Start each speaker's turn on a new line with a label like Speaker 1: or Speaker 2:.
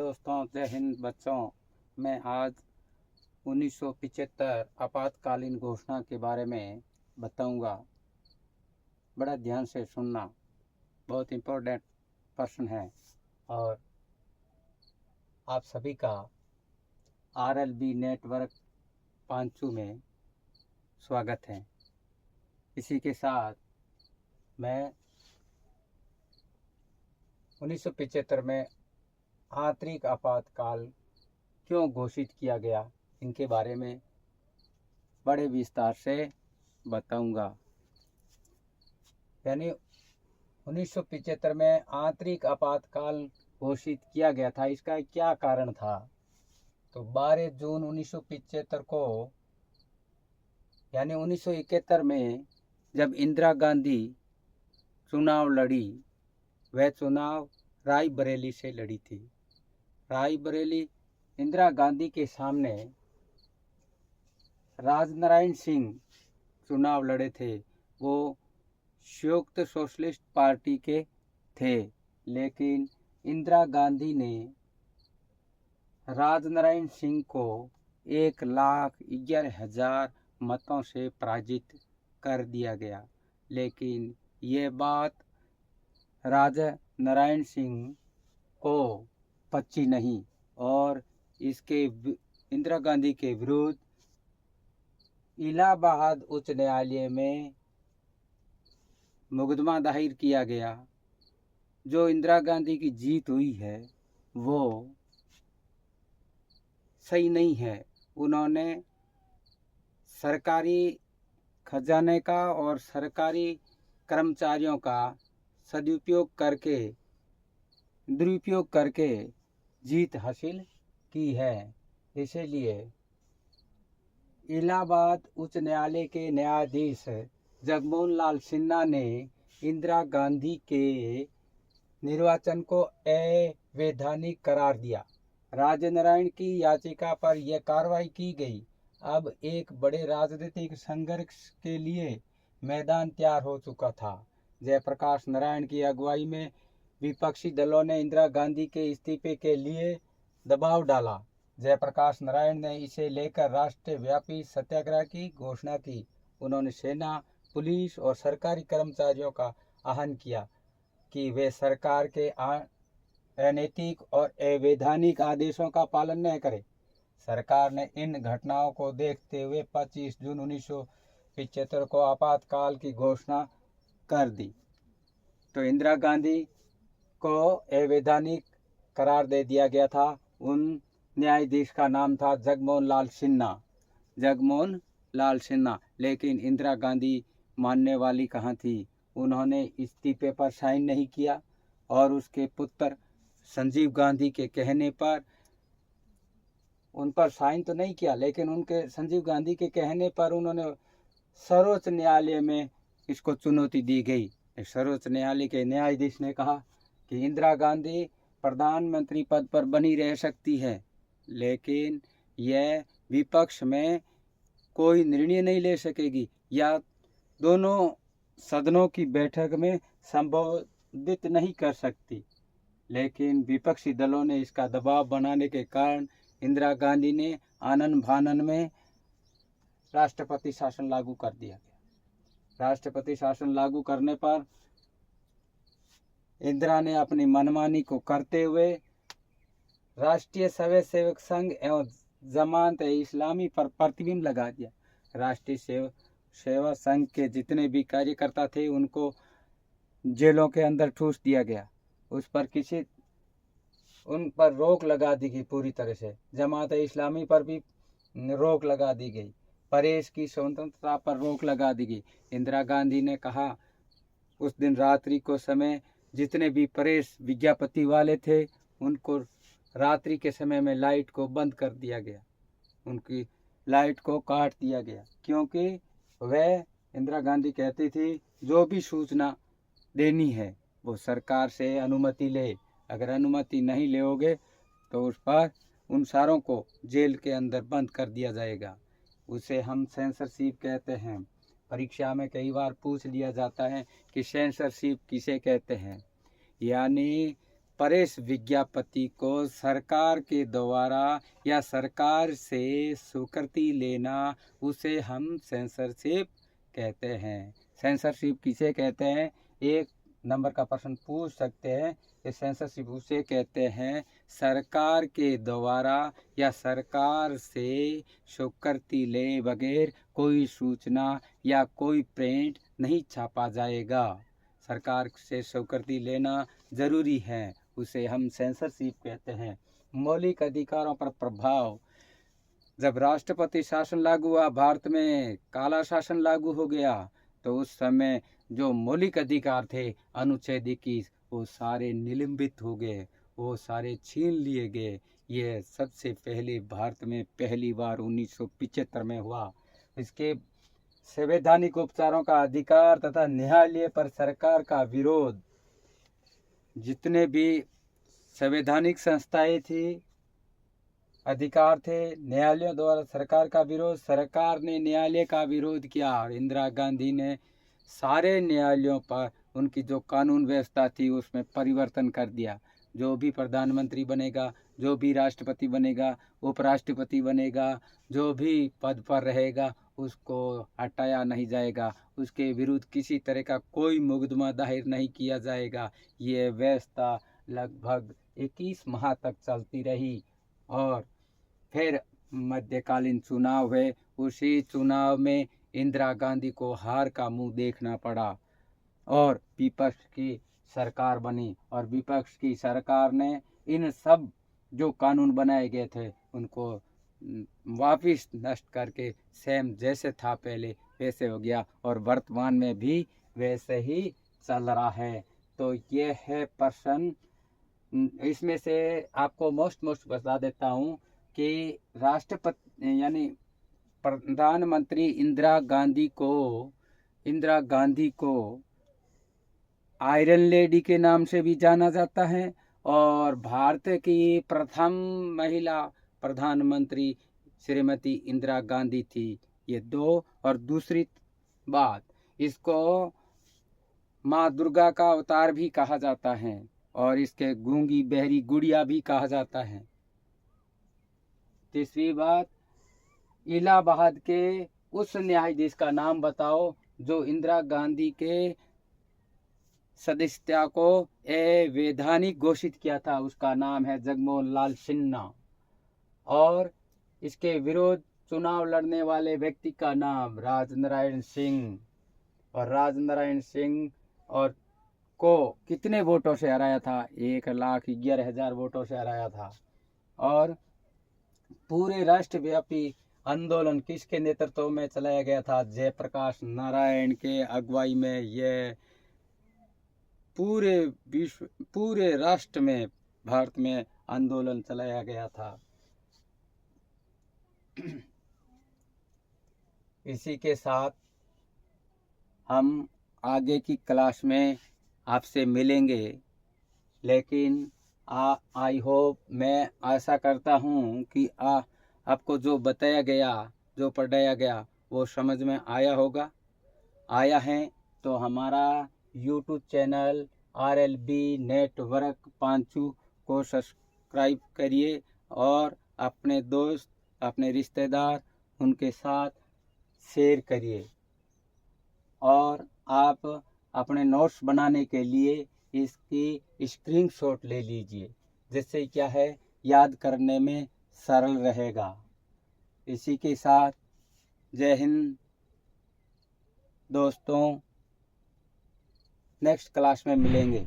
Speaker 1: दोस्तों, जय हिंद बच्चों। मैं आज 1975 आपातकालीन घोषणा के बारे में बताऊंगा। बड़ा ध्यान से सुनना, बहुत इम्पोर्टेंट प्रश्न है और आप सभी का RLB नेटवर्क पांचू में स्वागत है। इसी के साथ मैं 1975 में आंतरिक आपातकाल क्यों घोषित किया गया, इनके बारे में बड़े विस्तार से बताऊंगा। यानी 1975 में आंतरिक आपातकाल घोषित किया गया था। इसका क्या कारण था? तो 12 जून 1975 को यानी 1971 में जब इंदिरा गांधी चुनाव लड़ी, वह चुनाव रायबरेली से लड़ी थी। रायबरेली इंदिरा गांधी के सामने राजनारायण सिंह चुनाव लड़े थे। वो संयुक्त सोशलिस्ट पार्टी के थे, लेकिन इंदिरा गांधी ने राजनारायण सिंह को 1,11,000 मतों से पराजित कर दिया गया। लेकिन ये बात राजनारायण सिंह को पची नहीं और इसके इंदिरा गांधी के विरुद्ध इलाहाबाद उच्च न्यायालय में मुकदमा दायर किया गया। जो इंदिरा गांधी की जीत हुई है वो सही नहीं है। उन्होंने सरकारी खजाने का और सरकारी कर्मचारियों का दुरुपयोग करके जीत हासिल की है। इसलिए इलाहाबाद उच्च न्यायालय के न्यायाधीश जगमोहन लाल सिन्हा ने इंदिरा गांधी के निर्वाचन को अवैधानिक करार दिया। राजनारायण की याचिका पर यह कार्रवाई की गई। अब एक बड़े राजनीतिक संघर्ष के लिए मैदान तैयार हो चुका था। जयप्रकाश नारायण की अगुवाई में विपक्षी दलों ने इंदिरा गांधी के इस्तीफे के लिए दबाव डाला। जयप्रकाश नारायण ने इसे लेकर राष्ट्रव्यापी सत्याग्रह की घोषणा की। उन्होंने सेना, पुलिस और सरकारी कर्मचारियों का आह्वान किया कि वे सरकार के अनैतिक और अवैधानिक आदेशों का पालन न करें। सरकार ने इन घटनाओं को देखते हुए 25 जून 1975 को आपातकाल की घोषणा कर दी। तो इंदिरा गांधी को अवैधानिक करार दे दिया गया था। उन न्यायाधीश का नाम था जगमोहन लाल सिन्हा। लेकिन इंदिरा गांधी मानने वाली कहाँ थी? उन्होंने इस्तीफे पर साइन नहीं किया और उसके पुत्र संजीव गांधी के कहने पर उन पर साइन तो नहीं किया, लेकिन उनके संजीव गांधी के कहने पर उन्होंने सर्वोच्च न्यायालय में इसको चुनौती दी गई। सर्वोच्च न्यायालय के न्यायाधीश ने कहा कि इंदिरा गांधी प्रधानमंत्री पद पर बनी रह सकती है, लेकिन यह विपक्ष में कोई निर्णय नहीं ले सकेगी या दोनों सदनों की बैठक में संबोधित नहीं कर सकती। लेकिन विपक्षी दलों ने इसका दबाव बनाने के कारण इंदिरा गांधी ने आनन फानन में राष्ट्रपति शासन लागू कर दिया गया। राष्ट्रपति शासन लागू करने पर इंदिरा ने अपनी मनमानी को करते हुए राष्ट्रीय स्वयंसेवक संघ एवं जमात इस्लामी पर प्रतिबंध लगा दिया। राष्ट्रीय सेवा संघ के जितने भी कार्यकर्ता थे उनको जेलों के अंदर ठूस दिया गया। उन पर रोक लगा दी गई पूरी तरह से। जमात इस्लामी पर भी रोक लगा दी गई। प्रेस की स्वतंत्रता पर रोक लगा दी गई। इंदिरा गांधी ने कहा उस दिन रात्रि को समय जितने भी प्रेस विज्ञापति वाले थे उनको रात्रि के समय में लाइट को बंद कर दिया गया, उनकी लाइट को काट दिया गया, क्योंकि वह इंदिरा गांधी कहती थी जो भी सूचना देनी है वो सरकार से अनुमति ले। अगर अनुमति नहीं लोगे तो उस पर उन सारों को जेल के अंदर बंद कर दिया जाएगा। उसे हम सेंसरशिप कहते हैं। परीक्षा में कई बार पूछ लिया जाता है कि सेंसरशिप किसे कहते हैं। यानी प्रेस विज्ञापति को सरकार के द्वारा या सरकार से स्वीकृति लेना, उसे हम सेंसरशिप कहते हैं। सेंसरशिप किसे कहते हैं? एक नंबर का प्रश्न पूछ सकते हैं कि सेंसरशिप उसे कहते हैं सरकार के द्वारा या सरकार से स्वीकृति ले बगैर कोई सूचना या कोई प्रिंट नहीं छापा जाएगा। सरकार से स्वीकृति लेना जरूरी है, उसे हम सेंसरशिप कहते हैं। मौलिक अधिकारों पर प्रभाव। जब राष्ट्रपति शासन लागू हुआ, भारत में काला शासन लागू हो गया, तो उस समय जो मौलिक अधिकार थे अनुच्छेद 21, वो सारे निलंबित हो गए, वो सारे छीन लिए गए। ये सबसे पहले भारत में पहली बार 1975 में हुआ। इसके संवैधानिक उपचारों का अधिकार तथा न्यायालय पर सरकार का विरोध। जितने भी संवैधानिक संस्थाएं थी, अधिकार थे, न्यायालयों द्वारा सरकार का विरोध, सरकार ने न्यायालय का विरोध किया और इंदिरा गांधी ने सारे न्यायालयों पर उनकी जो कानून व्यवस्था थी उसमें परिवर्तन कर दिया। जो भी प्रधानमंत्री बनेगा, जो भी राष्ट्रपति बनेगा, उपराष्ट्रपति बनेगा, जो भी पद पर रहेगा, उसको हटाया नहीं जाएगा, उसके विरुद्ध किसी तरह का कोई मुकदमा दायर नहीं किया जाएगा। ये व्यवस्था लगभग 21 माह तक चलती रही और फिर मध्यकालीन चुनाव हुए। उसी चुनाव में इंदिरा गांधी को हार का मुंह देखना पड़ा और विपक्ष की सरकार बनी, और विपक्ष की सरकार ने इन सब जो कानून बनाए गए थे उनको वापिस नष्ट करके सेम जैसे था पहले वैसे हो गया, और वर्तमान में भी वैसे ही चल रहा है। तो ये है प्रश्न। इसमें से आपको मोस्ट बता देता हूँ कि राष्ट्रपति यानी प्रधानमंत्री इंदिरा गांधी को आयरन लेडी के नाम से भी जाना जाता है, और भारत की प्रथम महिला प्रधानमंत्री श्रीमती इंदिरा गांधी थी। ये दो। और दूसरी बात, इसको माँ दुर्गा का अवतार भी कहा जाता है और इसके गूंगी बहरी गुड़िया भी कहा जाता है। तीसरी बात, इलाहाबाद के उस न्यायाधीश का नाम बताओ जो इंदिरा गांधी के सदस्यता को अवैधानिक घोषित किया था। उसका नाम है जगमोहन लाल सिन्हा। और इसके विरोध चुनाव लड़ने वाले व्यक्ति का नाम राजनारायण सिंह। और राजनारायण सिंह और को कितने वोटों से हराया था? 1,11,000 वोटों से हराया था। और पूरे राष्ट्रव्यापी आंदोलन किसके नेतृत्व में चलाया गया था? जयप्रकाश नारायण के अगुवाई में यह पूरे राष्ट्र में, भारत में आंदोलन चलाया गया था। इसी के साथ हम आगे की क्लास में आपसे मिलेंगे, लेकिन आई होप, मैं आशा करता हूँ कि आपको जो बताया गया, जो पढ़ाया गया, वो समझ में आया होगा। आया है तो हमारा YouTube channel RLB network Panchu को सब्सक्राइब करिए और अपने दोस्त, अपने रिश्तेदार, उनके साथ शेयर करिए। और आप अपने नोट्स बनाने के लिए इसकी स्क्रीनशॉट ले लीजिए, जिससे क्या है, याद करने में सरल रहेगा। इसी के साथ जय हिंद दोस्तों, नेक्स्ट क्लास में मिलेंगे।